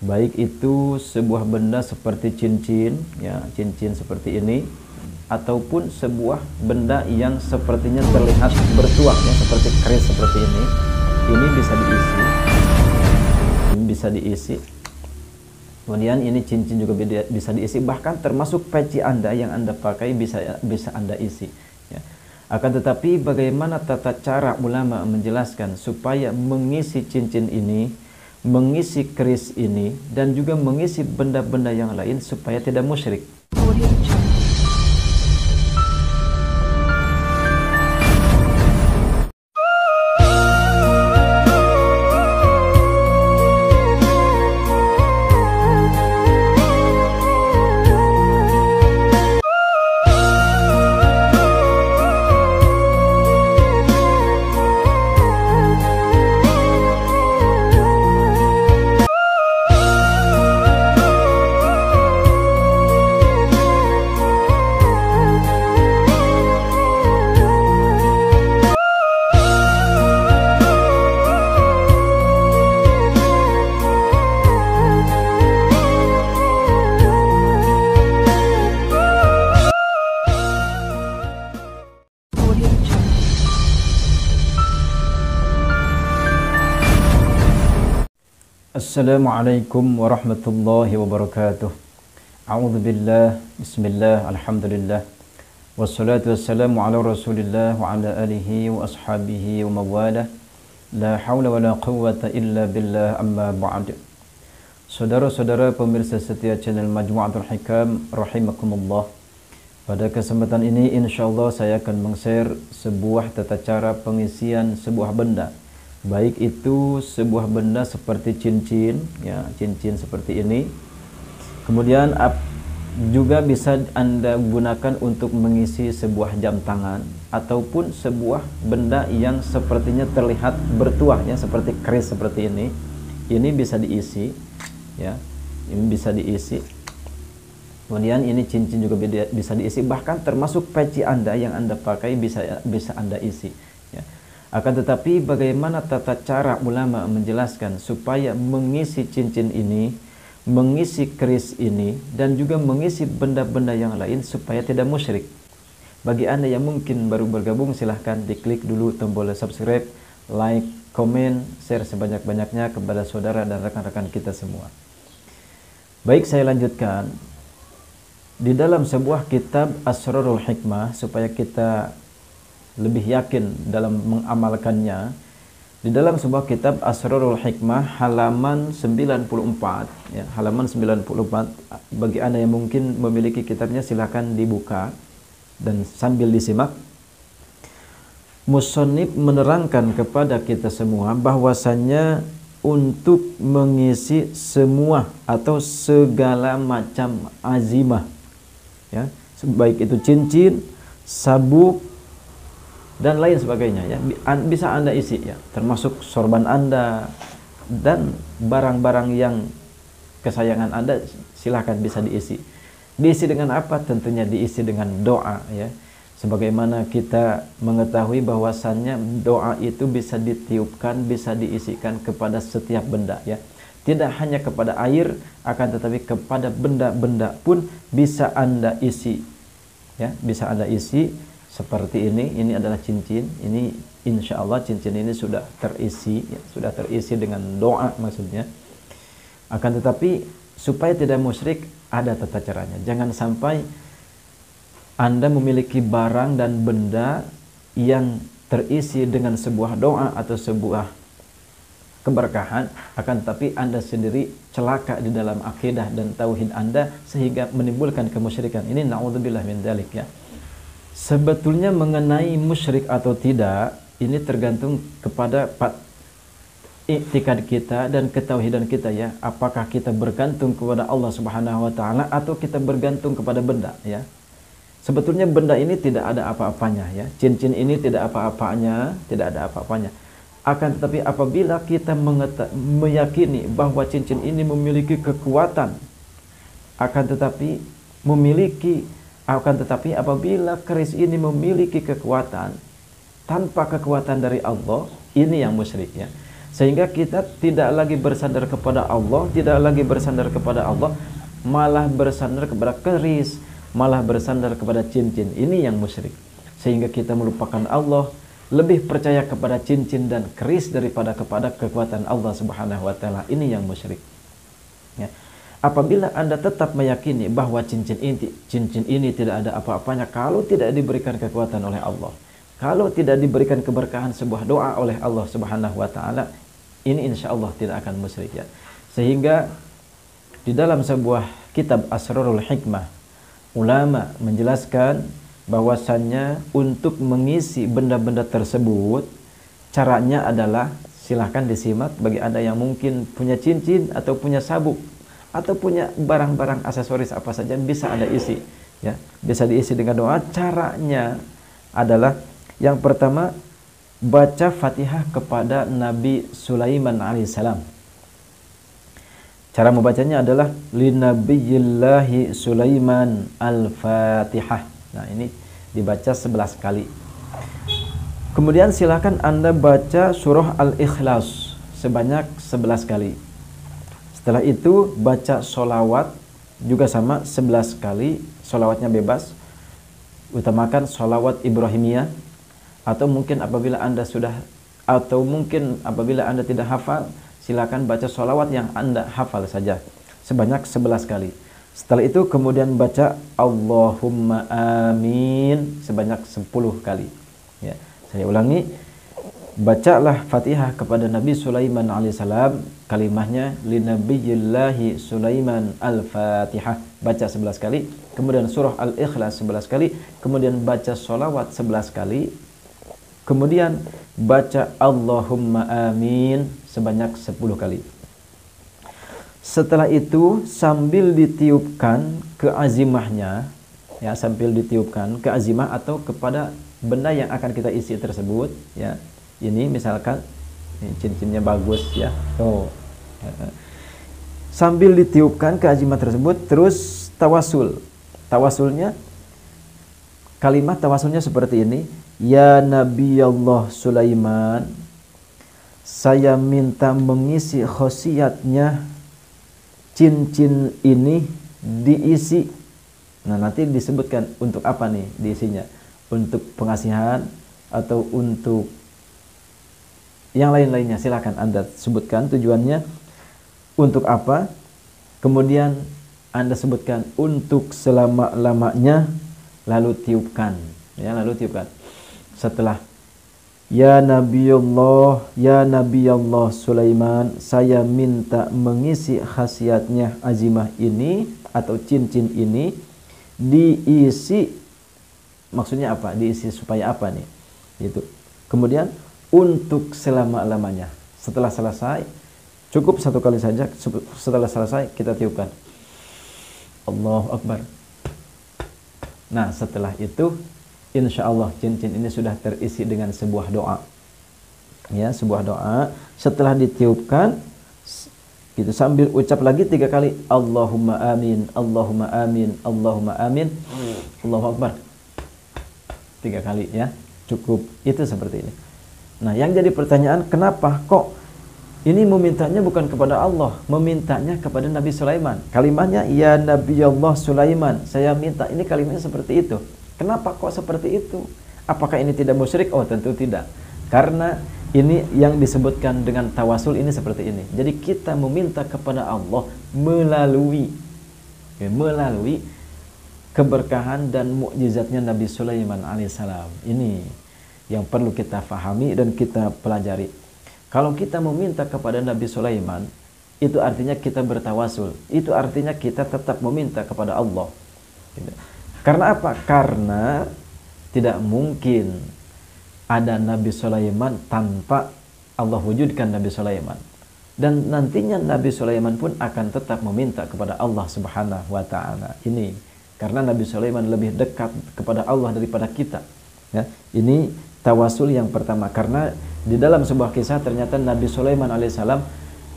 baik itu sebuah benda seperti cincin, ya, cincin seperti ini, ataupun sebuah benda yang sepertinya terlihat bertuah, ya, seperti keris seperti ini bisa diisi, ini bisa diisi. Kemudian ini cincin juga bisa diisi, bahkan termasuk peci Anda yang Anda pakai bisa Anda isi, ya. Akan tetapi bagaimana tata cara ulama menjelaskan supaya mengisi cincin ini, mengisi keris ini, dan juga mengisi benda-benda yang lain supaya tidak musyrik. Assalamualaikum warahmatullahi wabarakatuh. A'udzu billah, bismillah, alhamdulillah. Wassalatu wassalamu ala Rasulillah wa ala alihi wa ashabihi wa mawalah. La haula wa la quwwata illa billah, amma ba'd. Saudara-saudara pemirsa setia channel Majmu'atul Hikam rahimakumullah. Pada kesempatan ini insyaallah saya akan meng-share sebuah tata cara pengisian sebuah benda. Baik itu sebuah benda seperti cincin, ya, cincin seperti ini. Kemudian juga bisa Anda gunakan untuk mengisi sebuah jam tangan ataupun sebuah benda yang sepertinya terlihat bertuah, ya, seperti keris seperti ini. Ini bisa diisi, ya. Ini bisa diisi. Kemudian ini cincin juga bisa diisi, bahkan termasuk peci Anda yang Anda pakai bisa Anda isi, ya. Akan tetapi bagaimana tata cara ulama menjelaskan supaya mengisi cincin ini, mengisi keris ini, dan juga mengisi benda-benda yang lain supaya tidak musyrik. Bagi Anda yang mungkin baru bergabung, silahkan diklik dulu tombol subscribe, like, komen, share sebanyak-banyaknya kepada saudara dan rekan-rekan kita semua. Baik, saya lanjutkan. Di dalam sebuah kitab Asrarul Hikmah, supaya kita lebih yakin dalam mengamalkannya, di dalam sebuah kitab Asrarul Hikmah halaman 94, ya, halaman 94. Bagi Anda yang mungkin memiliki kitabnya, silakan dibuka dan sambil disimak. Musannif menerangkan kepada kita semua bahwasannya untuk mengisi semua atau segala macam azimah, ya, baik itu cincin, sabuk dan lain sebagainya, ya, bisa Anda isi, ya, termasuk sorban Anda dan barang-barang yang kesayangan Anda, silahkan bisa diisi. Diisi dengan apa? Tentunya diisi dengan doa, ya. Sebagaimana kita mengetahui bahwasannya doa itu bisa ditiupkan, bisa diisikan kepada setiap benda, ya. Tidak hanya kepada air, akan tetapi kepada benda-benda pun bisa Anda isi, ya, bisa Anda isi. Seperti ini adalah cincin. Ini insya Allah cincin ini sudah terisi, ya, sudah terisi dengan doa maksudnya. Akan tetapi supaya tidak musyrik ada tata caranya. Jangan sampai Anda memiliki barang dan benda yang terisi dengan sebuah doa atau sebuah keberkahan, akan tetapi Anda sendiri celaka di dalam akidah dan tauhid Anda sehingga menimbulkan kemusyrikan. Ini naudzubillah min dzalik, ya. Sebetulnya mengenai musyrik atau tidak, ini tergantung kepada i'tikad kita dan ketauhidan kita, ya. Apakah kita bergantung kepada Allah Subhanahu wa taala atau kita bergantung kepada benda, ya. Sebetulnya benda ini tidak ada apa-apanya, ya. Cincin ini tidak apa-apanya, tidak ada apa-apanya. Akan tetapi apabila kita meyakini bahwa cincin ini memiliki kekuatan, akan tetapi apabila keris ini memiliki kekuatan tanpa kekuatan dari Allah, ini yang musyrik, ya. Sehingga kita tidak lagi bersandar kepada Allah, tidak lagi bersandar kepada Allah, malah bersandar kepada keris, malah bersandar kepada cincin. Ini yang musyrik. Sehingga kita melupakan Allah, lebih percaya kepada cincin dan keris daripada kepada kekuatan Allah Subhanahu wa taala. Ini yang musyrik. Ya. Apabila Anda tetap meyakini bahwa cincin ini tidak ada apa-apanya kalau tidak diberikan kekuatan oleh Allah, kalau tidak diberikan keberkahan sebuah doa oleh Allah Subhanahu wa taala, ini insya Allah tidak akan musyrik, ya. Sehingga di dalam sebuah kitab Asrarul Hikmah, ulama menjelaskan bahwasannya untuk mengisi benda-benda tersebut, caranya adalah, silahkan disimak bagi Anda yang mungkin punya cincin atau punya sabuk atau punya barang-barang aksesoris apa saja bisa Anda isi, ya. Bisa diisi dengan doa. Caranya adalah yang pertama, baca Fatihah kepada Nabi Sulaiman alaihissalam. Cara membacanya adalah Linabiyillahi Sulaiman al-Fatihah. Nah, ini dibaca 11 kali. Kemudian silakan Anda baca surah Al-Ikhlas sebanyak 11 kali. Setelah itu baca sholawat juga sama 11 kali. Sholawatnya bebas. Utamakan sholawat Ibrahimiyah. Atau mungkin apabila Anda tidak hafal, silakan baca sholawat yang Anda hafal saja sebanyak 11 kali. Setelah itu kemudian baca Allahumma amin sebanyak 10 kali. Ya, saya ulangi, bacalah Fatihah kepada Nabi Sulaiman alaihissalam, kalimahnya Linabiyillahi Sulaiman al-Fatihah, baca 11 kali. Kemudian surah Al-Ikhlas 11 kali. Kemudian baca sholawat 11 kali. Kemudian baca Allahumma amin sebanyak 10 kali. Setelah itu sambil ditiupkan ke azimahnya, ya, sambil ditiupkan ke azimah atau kepada benda yang akan kita isi tersebut, ya. Ini misalkan ini cincinnya bagus, ya. Sambil ditiupkan ke azimah tersebut, terus tawasul. Tawasulnya, kalimat tawasulnya seperti ini. Ya Nabi Allah Sulaiman, saya minta mengisi khasiatnya cincin ini diisi. Nah, nanti disebutkan untuk apa nih diisinya. Untuk pengasihan atau untuk yang lain-lainnya. Silakan Anda sebutkan tujuannya untuk apa. Kemudian Anda sebutkan untuk selama-lamanya, lalu tiupkan. Ya, lalu tiupkan. Setelah Ya Nabi Allah Sulaiman, saya minta mengisi khasiatnya azimah ini atau cincin ini diisi. Maksudnya apa? Diisi supaya apa nih? Gitu. Kemudian untuk selama-lamanya. Setelah selesai, cukup 1 kali saja. Setelah selesai kita tiupkan Allahu Akbar. Nah, setelah itu insya Allah cincin ini sudah terisi dengan sebuah doa, ya, sebuah doa. Setelah ditiupkan, gitu, sambil ucap lagi 3 kali Allahumma amin, Allahumma amin, Allahumma amin, Allahu Akbar 3 kali, ya, cukup. Itu seperti ini. Nah, yang jadi pertanyaan, kenapa kok ini memintanya bukan kepada Allah, memintanya kepada Nabi Sulaiman? Kalimatnya Ya Nabi Allah Sulaiman, saya minta. Ini kalimatnya seperti itu. Kenapa kok seperti itu? Apakah ini tidak musyrik? Oh, tentu tidak. Karena ini yang disebutkan dengan tawasul ini seperti ini. Jadi kita meminta kepada Allah melalui keberkahan dan mukjizatnya Nabi Sulaiman alaihissalam. Ini yang perlu kita fahami dan kita pelajari. Kalau kita meminta kepada Nabi Sulaiman, itu artinya kita bertawasul. Itu artinya kita tetap meminta kepada Allah. Karena apa? Karena tidak mungkin ada Nabi Sulaiman tanpa Allah wujudkan Nabi Sulaiman. Dan nantinya Nabi Sulaiman pun akan tetap meminta kepada Allah Subhanahu wa taala. Ini karena Nabi Sulaiman lebih dekat kepada Allah daripada kita. Ya, ini tawasul yang pertama. Karena di dalam sebuah kisah ternyata Nabi Sulaiman alaihissalam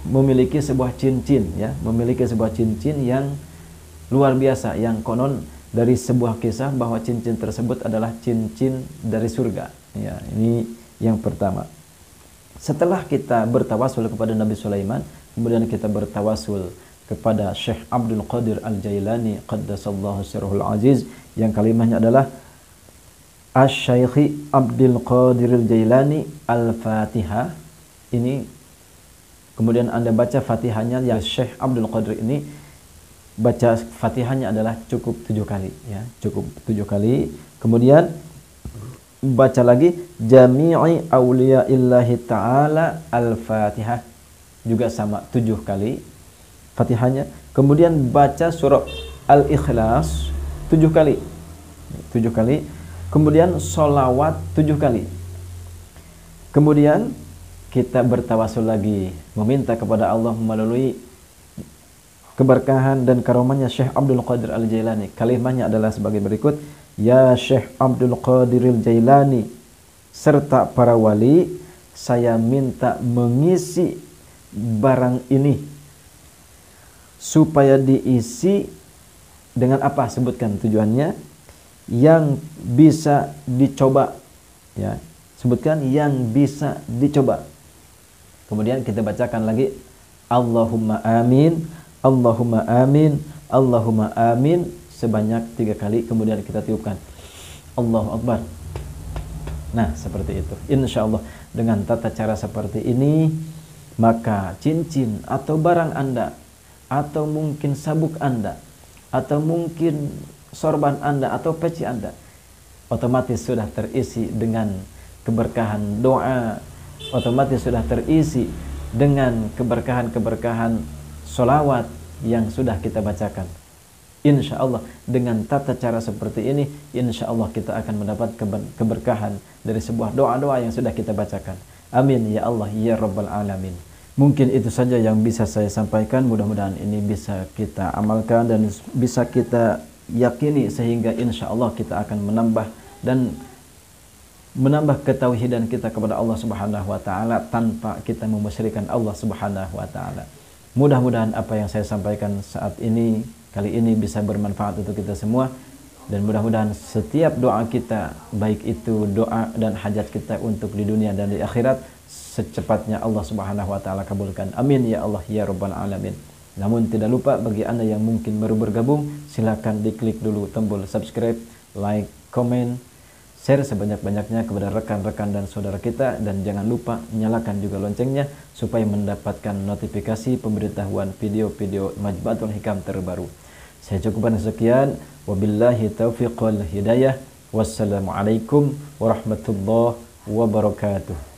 memiliki sebuah cincin, ya, memiliki sebuah cincin yang luar biasa, yang konon dari sebuah kisah bahwa cincin tersebut adalah cincin dari surga. Ya, ini yang pertama. Setelah kita bertawasul kepada Nabi Sulaiman, kemudian kita bertawasul kepada Syekh Abdul Qadir Al-Jailani qaddasallahu sirruhul aziz, yang kalimahnya adalah Asy-Syaikh Abdul Qadir Al-Jailani Al-Fatihah. Ini kemudian Anda baca Fatihahnya, yang Syekh Abdul Qadir ini baca Fatihahnya adalah cukup 7 kali ya, cukup 7 kali. Kemudian baca lagi Jami'i Auliya'illahi Ta'ala Al-Fatihah, juga sama 7 kali Fatihahnya. Kemudian baca surah Al-Ikhlas 7 kali. 7 kali. Kemudian sholawat 7 kali. Kemudian kita bertawasul lagi, meminta kepada Allah melalui keberkahan dan karomahnya Syekh Abdul Qadir Al-Jailani. Kalimahnya adalah sebagai berikut: Ya Syekh Abdul Qadir Al-Jailani serta para wali, saya minta mengisi barang ini supaya diisi dengan apa? Sebutkan tujuannya. Yang bisa dicoba ya, sebutkan yang bisa dicoba. Kemudian kita bacakan lagi Allahumma amin, Allahumma amin, Allahumma amin sebanyak 3 kali. Kemudian kita tiupkan Allahu Akbar. Nah, seperti itu. Insya Allah dengan tata cara seperti ini, maka cincin atau barang Anda, atau mungkin sabuk Anda, atau mungkin sorban Anda atau peci Anda, otomatis sudah terisi dengan keberkahan doa, otomatis sudah terisi dengan keberkahan-keberkahan solawat yang sudah kita bacakan. Insya Allah dengan tata cara seperti ini, insya Allah kita akan mendapat keberkahan dari sebuah doa-doa yang sudah kita bacakan. Amin ya Allah ya Rabbal Alamin. Mungkin itu saja yang bisa saya sampaikan. Mudah-mudahan ini bisa kita amalkan dan bisa kita yakini, sehingga insya Allah kita akan menambah ketauhidan kita kepada Allah Subhanahu wa taala tanpa kita memusyrikan Allah Subhanahu wa taala. Mudah-mudahan apa yang saya sampaikan saat ini kali ini bisa bermanfaat untuk kita semua, dan mudah-mudahan setiap doa kita, baik itu doa dan hajat kita untuk di dunia dan di akhirat, secepatnya Allah Subhanahu wa taala kabulkan. Amin ya Allah ya Rabbal Alamin. Namun tidak lupa, bagi Anda yang mungkin baru bergabung, silakan diklik dulu tombol subscribe, like, komen, share sebanyak-banyaknya kepada rekan-rekan dan saudara kita, dan jangan lupa nyalakan juga loncengnya supaya mendapatkan notifikasi pemberitahuan video-video Majmu'atul Hikam terbaru. Saya cukupkan sekian. Wabillahi taufiq wal hidayah. Wassalamualaikum warahmatullahi wabarakatuh.